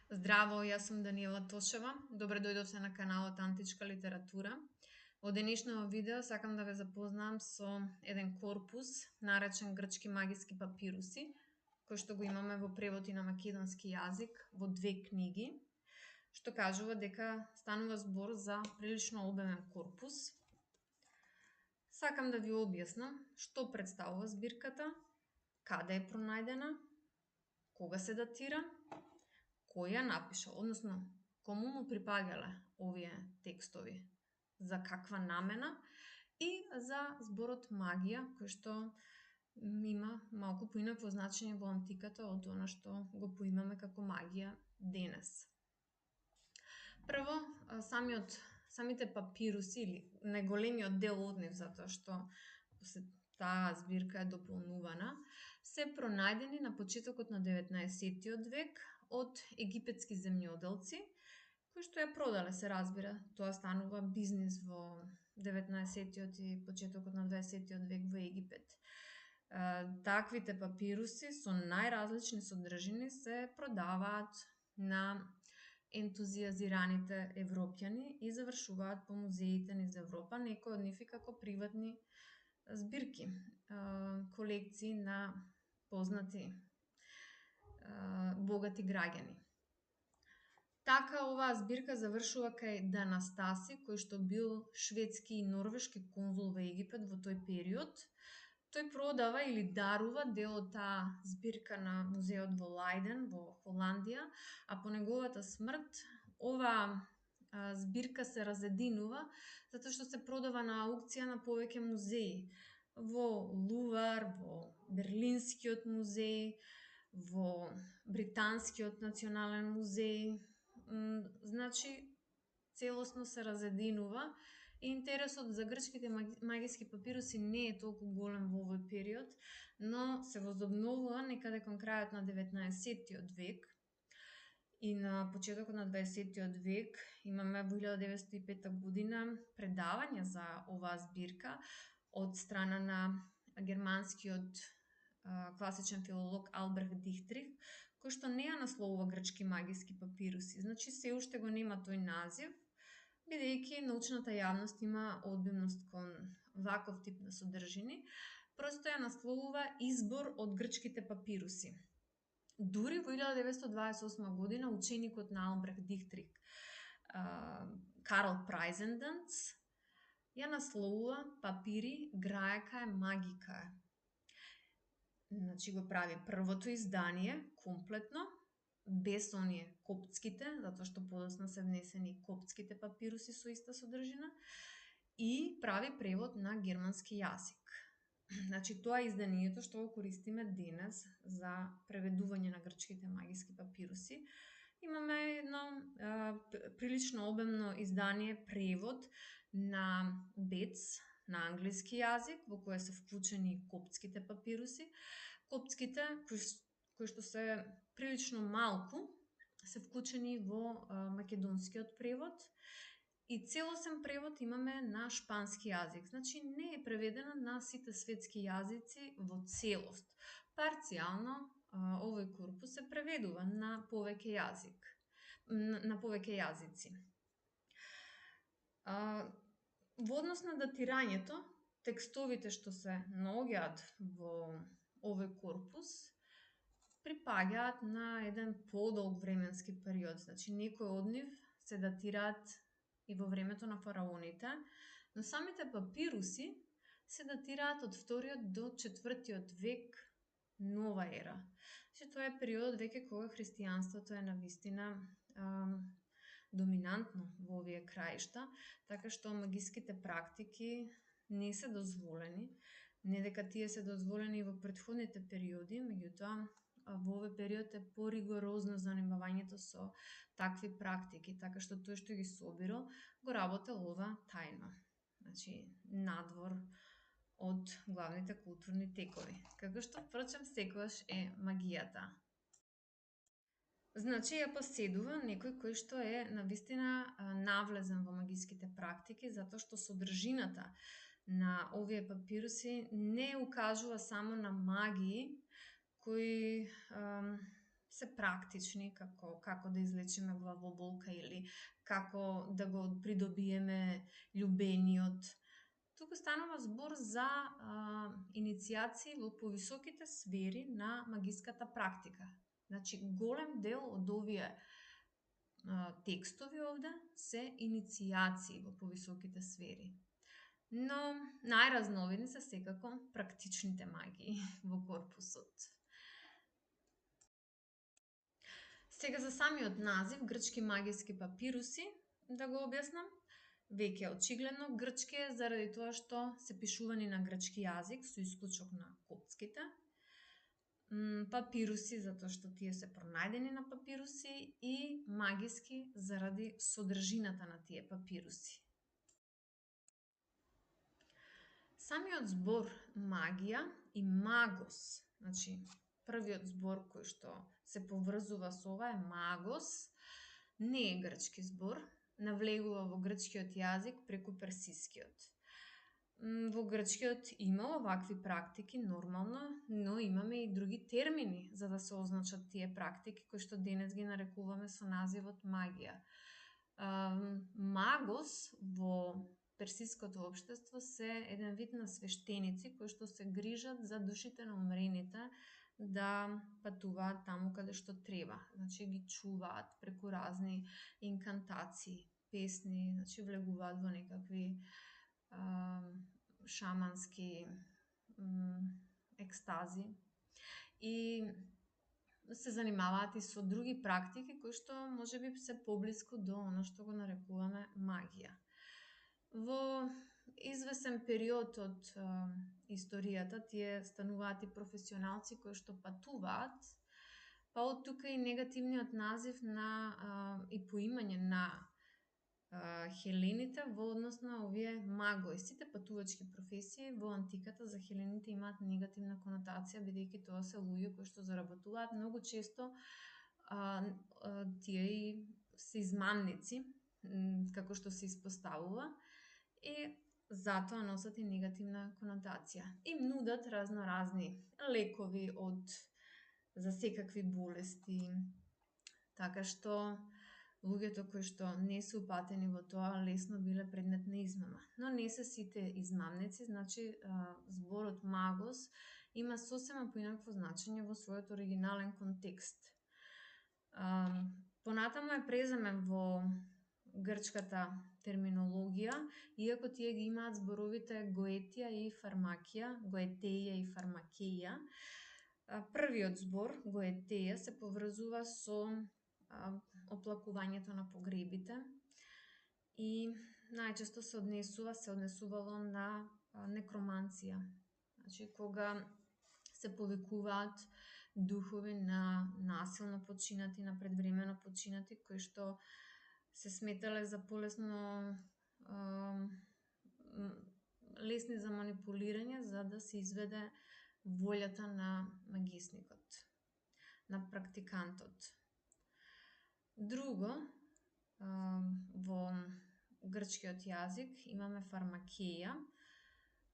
Здраво, јас сум Даниела Тошева. Добре дојдовте на каналот Античка литература. Во денешното видео сакам да ве запознам со еден корпус наречен Грчки магиски папируси, кој што го имаме во превод и на македонски јазик во две книги, што кажува дека станува збор за прилично обемен корпус. Сакам да ви објаснам што представува збирката, каде е пронајдена, кога се датира, кој ја напишал, односно кому му припаѓале овие текстови, за каква намена и за зборот магија, кој што има малку поинакво значење во антиката од она што го поимаме како магија денес. Прво, самите папируси или најголемиот дел од нив, затоа што таа збирка е дополнувана, се пронајдени на почетокот на 19-тиот век од египетски земјоделци, кои што ја продале, се разбира. Тоа станува бизнис во 19-тиот и почетокот на 20-тиот век во Египет. Таквите папируси со најразлични содржини се продаваат на ентузијазираните европјани и завршуваат по музеите низ Европа, некои од нив и како приватни збирки, колекции на познати богати граѓани. Така оваа збирка завршува кај Данастаси, кој што бил шведски и норвешки конзул во Египет во тој период. Тој продава или дарува дел од таа збирка на музеот во Лајден во Холандија, а по неговата смрт оваа збирка се разединува затоа што се продава на аукција на повеќе музеи, во Лувар, во Берлинскиот музеј, во Британскиот национален музеј. Значи, целосно се разединува и интересот за грчките магиски папируси не е толку голем во овој период, но се возобновува некаде кон крајот на 19-тиот век. И на почетокот на 20-тиот век имаме во 1905 година предавање за оваа збирка од страна на германскиот класичен филолог Албрехт Дихтрих, кој што не ја насловува Грчки магиски папируси. Значи, се уште го нема тој назив, бидејќи научната јавност има одбивност кон ваков тип на содржини, просто ја насловува Избор од грчките папируси. Дури во 1928 година ученикот на Албрехт Дихтрих, Карл Прайзенданц, ја насловува Папири Граекаe Magicae. Значи го прави првото издание комплетно, без оние коптските, затоа што подоцна се внесени коптските папируси со иста содржина, и прави превод на германски јазик. Значи, тоа е изданието што го користиме денес за преведување на грчките магиски папируси. Имаме едно прилично обемно издание, превод на Бец, на англиски јазик, во кој се вклучени коптските папируси. Коптските, кои што се прилично малку, се вклучени во македонскиот превод. И целосен превод имаме на шпански јазик. Значи, не е преведена на сите светски јазици во целост. Парцијално овој корпус се преведува на повеќе јазици. Во однос на датирањето, текстовите што се наоѓаат во овој корпус припаѓаат на еден подолг временски период. Значи, некои од нив се датираат и во времето на фараоните, но самите папируси се датираат од 2-тиот до 4-тиот век нова ера. Значи, тоа е периодот веќе кога христијанството е навистина доминантно во овие краишта, така што магиските практики не се дозволени, не дека тие се дозволени во претходните периоди, меѓутоа во овој период е поригорозно занимавањето со такви практики, така што тој што ги собирал го работел ова тајно. Значи, надвор од главните културни текови, како што, впрочем, секогаш е магијата. Значи, ја поседува некој кој што е навистина навлезен во магиските практики, затоа што содржината на овие папируси не укажува само на магии кои се практични, како да излечиме главоболка или како да го придобиеме љубениот. Туку станува збор за иницијации во повисоките сфери на магиската практика. Значи, голем дел од овие текстови овде се иницијации во повисоките сфери. Но најразновидни се секако практичните магии во корпусот. Сега за самиот назив, грчки магиски папируси, да го објаснам. Веќе очигледно грчки е заради тоа што се пишувани на грчки јазик со исклучок на коцките. Папируси затоа што тие се пронајдени на папируси и магиски заради содржината на тие папируси. Самиот збор магија и магос, значи првиот збор кој што се поврзува со ова е магос, не е грчки збор, навлегува во грчкиот јазик преку персискиот. Во грчкиот има овакви практики, нормално, но имаме и други термини за да се означат тие практики, кои што денес ги нарекуваме со називот магија. Магос во персиското општество се еден вид на свештеници кои што се грижат за душите на умрените да патуваат таму каде што треба. Значи ги чуваат преку разни инкантации, песни, значи влегуваат во некакви шамански екстази и се занимаваат и со други практики кои што можеби се поблиску до оно што го нарекуваме магија. Во извесен период од историјата тие стануваат и професионалци кои што патуваат, па од тука и негативниот назив на и поимање на хелените во однос на овие магои. Сите патувачки професии во антиката за хелените имаат негативна конотација, бидејќи тоа се луѓе кои што заработуваат многу често тие и се измамници, како што се испоставува, и затоа носат и негативна конотација. Им нудат разноразни лекови за секакви болести, така што луѓето кои што не се упатени во тоа лесно биле предмет на измама. Но не се сите измамници, значи зборот магос има сосема поинакво значење во својот оригинален контекст. Понатаму е преземен во грчката терминологија, иако тие ги имаат зборовите гоетија и фармакија, гоетеја и фармакеја. Првиот збор, гоетеја, се поврзува со оплакувањето на погребите и најчесто се однесувало на некроманција. Значи, кога се повикуваат духови на насилно починати, на предвремено починати, кои што се сметале за полесно лесни за манипулирање за да се изведе волјата на магисникот, на практикантот. Друго, во грчкиот јазик имаме фармакеја.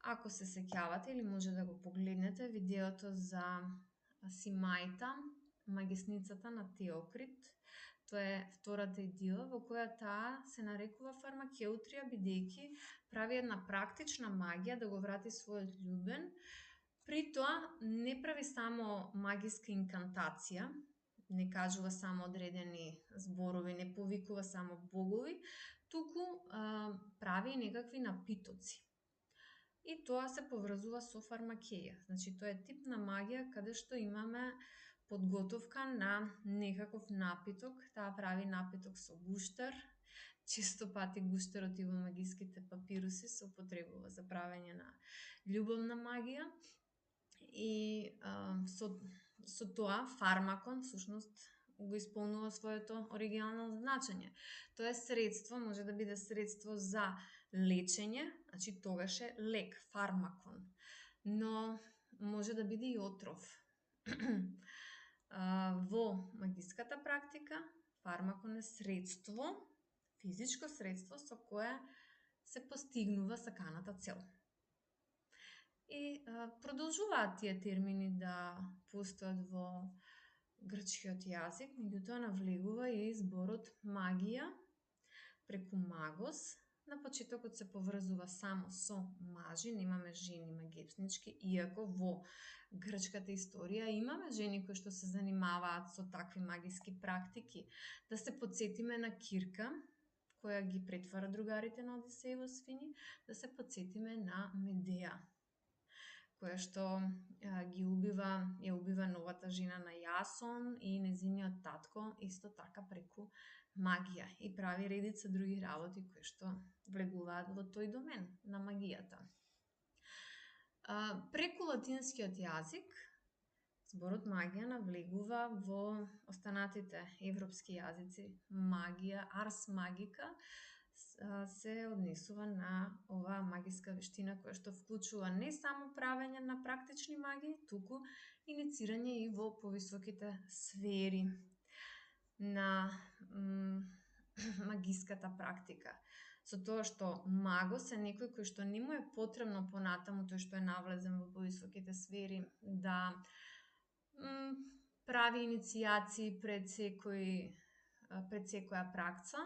Ако се сеќавате или може да го погледнете видеото за Симајта, магисницата на Теокрит, тоа е втората идила во која таа се нарекува фармакеутрија, бидејќи прави една практична магија да го врати својот љубен, при тоа не прави само магиска инкантација, не кажува само одредени зборови, не повикува само богови, туку прави и некакви напитоци. И тоа се поврзува со фармакеја. Значи, тоа е тип на магија каде што имаме подготовка на некаков напиток, таа прави напиток со гуштер, често пати гуштерот и во магиските папируси се употребува за правење на љубовна магија и со тоа фармакон всушност го исполнува своето оригинално значење. Тоа е средство, може да биде средство за лечење, значи тогаш е лек, фармакон, но може да биде и отров. Во магиската практика фармакон е средство, физичко средство со кое се постигнува саканата цел. И продолжуваат тие термини да постојат во грчкиот јазик, меѓутоа навлегува и зборот магија преку магос. На почетокот се поврзува само со мажи, немаме жени магепснички, иако во грчката историја имаме жени кои што се занимаваат со такви магиски практики. Да се подсетиме на Кирка, која ги претвара другарите на Одисеј во свињи, да се подсетиме на Медеја, која што ја убива новата жена на Јасон и незиниот татко исто така преку магија и прави редица други работи кои што влегуваат во тој домен на магијата. Преку латинскиот јазик, зборот магија навлегува во останатите европски јазици. Магија, арс магика, се однесува на оваа магиска вештина која што вклучува не само правење на практични магии, туку иницирање и во повисоките сфери на магиската практика. Со тоа што магос е некој кој што не му е потребно понатаму тој што е навлезен во повисоките сфери да прави иницијации пред секоја пракса,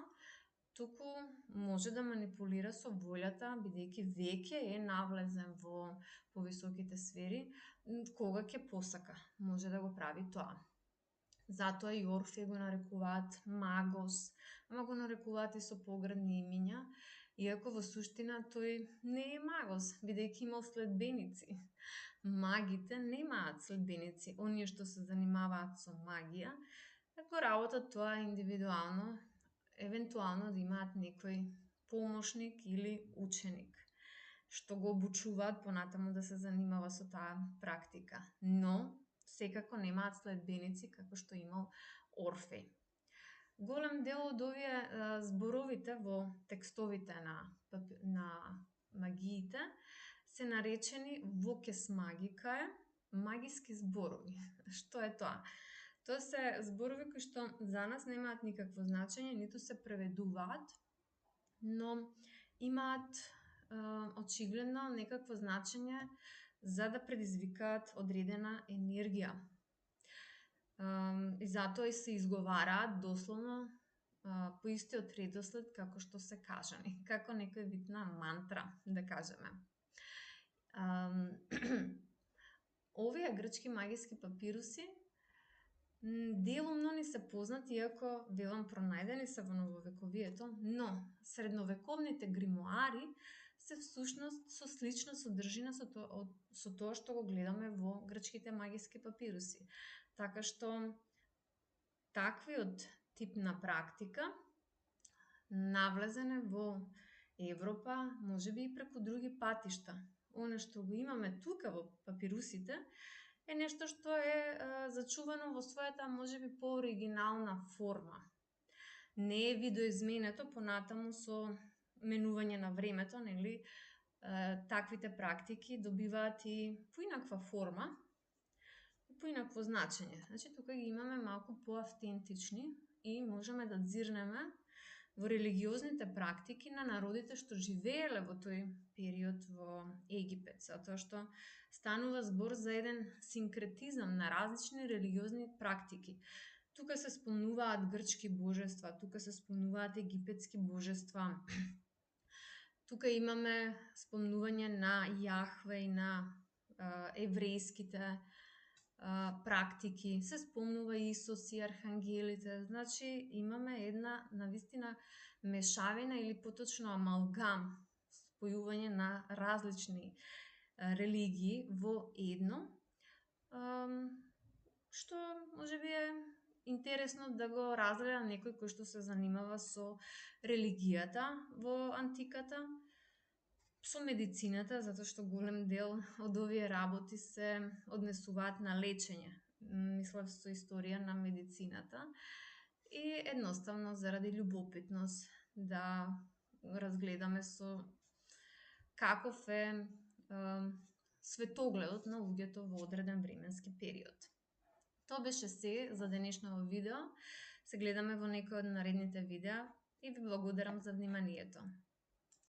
туку може да манипулира со волјата, бидејќи веќе е навлезен во повисоките сфери, кога ќе посака, може да го прави тоа. Затоа и Орфеј го нарекуваат магос, ама го нарекуваат и со поградни имиња, иако во суштина тој не е магос, бидејќи имал следбеници. Магите немаат следбеници, оние што се занимаваат со магија, го работат тоа индивидуално, евентуално да имаат некој помошник или ученик, што го обучуваат понатаму да се занимава со таа практика. Но секако немаат следбеници како што имал Орфеј. Голем дел од овие зборовите во текстовите на магиите се наречени вокес магикаe, магиски зборови. Што е тоа? Тоа се зборови кои што за нас немаат никакво значење, ниту се преведуваат, но имаат очигледно некакво значење за да предизвикаат одредена енергија. И затоа и се изговараат дословно по истиот редослед како што се кажани, како некој вид на мантра, да кажеме. Овие грчки магиски папируси делумно ни се познати, иако велам пронајдени се во нововековието, но средновековните гримоари се всушност со слична содржина со тоа што го гледаме во грчките магиски папируси. Така што таквиот тип на практика навлезене во Европа, можеби и преку други патишта. Оно што го имаме тука во папирусите е нешто што е зачувано во својата можеби пооригинална форма. Не е видоизменето понатаму со менување на времето, нели? Таквите практики добиваат и поинаква форма, поинакво значење. Значи, тука ги имаме малку поавтентични и можеме да дзирнеме во религиозните практики на народите што живееле во тој период во Египет, затоа што станува збор за еден синкретизам на различни религиозни практики. Тука се спомнуваат грчки божества, тука се спомнуваат египетски божества, тука имаме спомнување на Јахве и на еврејските практики, се спомнува Исус и архангелите, значи имаме една навистина мешавина или поточно амалгам, спојување на различни религии во едно, што можеби е интересно да го разгледа некој кој што се занимава со религијата во антиката, со медицината, затоа што голем дел од овие работи се однесуваат на лечење. Мислам со историја на медицината и едноставно заради љубопитност да разгледаме со каков е светогледот на луѓето во одреден временски период. Тоа беше се за денешното видео. Се гледаме во некој од наредните видеа и ви благодарам за вниманието.